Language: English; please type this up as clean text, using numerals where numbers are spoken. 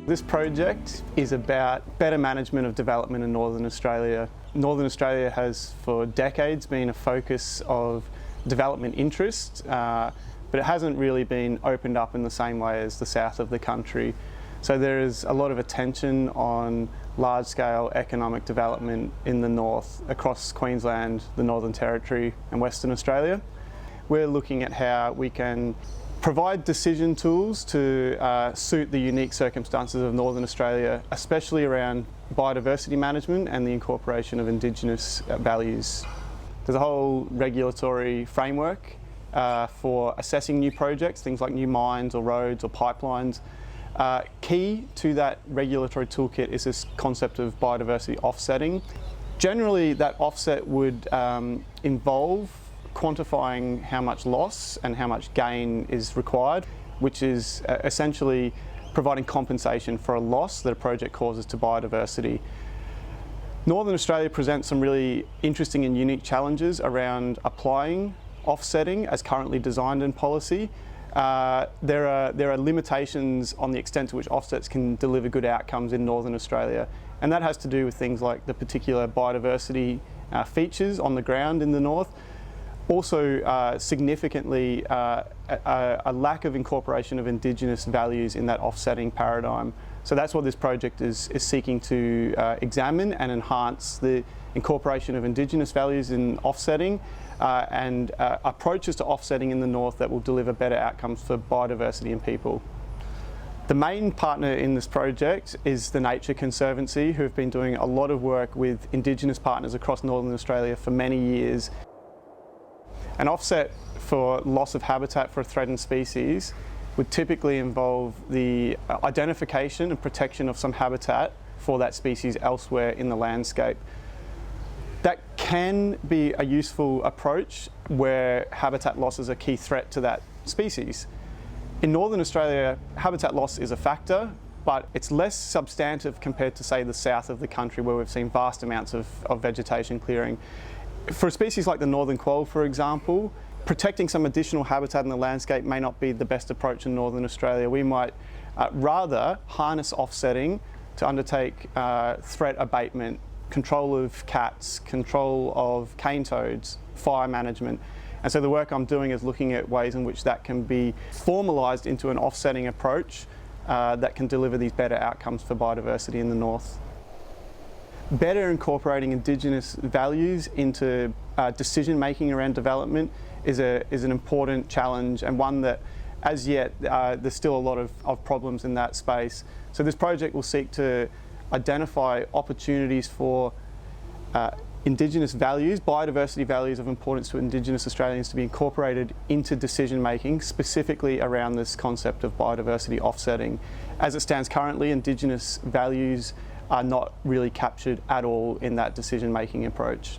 This project is about better management of development in Northern Australia. Northern Australia has for decades been a focus of development interest, but it hasn't really been opened up in the same way as the south of the country. So there is a lot of attention on large-scale economic development in the north, across Queensland, the Northern Territory and Western Australia. We're looking at how we can provide decision tools to suit the unique circumstances of Northern Australia, especially around biodiversity management and the incorporation of Indigenous values. There's a whole regulatory framework for assessing new projects, things like new mines or roads or pipelines. Key to that regulatory toolkit is this concept of biodiversity offsetting. Generally, that offset would involve quantifying how much loss and how much gain is required, which is essentially providing compensation for a loss that a project causes to biodiversity. Northern Australia presents some really interesting and unique challenges around applying offsetting as currently designed in policy. There are limitations on the extent to which offsets can deliver good outcomes in Northern Australia, and that has to do with things like the particular biodiversity features on the ground in the north. Also, significantly, a lack of incorporation of Indigenous values in that offsetting paradigm. So that's what this project is seeking to examine and enhance the incorporation of Indigenous values in offsetting and approaches to offsetting in the north that will deliver better outcomes for biodiversity and people. The main partner in this project is the Nature Conservancy, who have been doing a lot of work with Indigenous partners across Northern Australia for many years. An offset for loss of habitat for a threatened species would typically involve the identification and protection of some habitat for that species elsewhere in the landscape. That can be a useful approach where habitat loss is a key threat to that species. In Northern Australia, habitat loss is a factor, but it's less substantive compared to, say, the south of the country, where we've seen vast amounts of vegetation clearing. For a species like the northern quoll, for example, protecting some additional habitat in the landscape may not be the best approach in Northern Australia. We might rather harness offsetting to undertake threat abatement, control of cats, control of cane toads, fire management. And so the work I'm doing is looking at ways in which that can be formalised into an offsetting approach that can deliver these better outcomes for biodiversity in the north. Better incorporating Indigenous values into decision making around development is an important challenge, and one that as yet there's still a lot of problems in that space. So this project will seek to identify opportunities for Indigenous values, biodiversity values of importance to Indigenous Australians to be incorporated into decision making, specifically around this concept of biodiversity offsetting. As it stands currently, Indigenous values are not really captured at all in that decision making approach.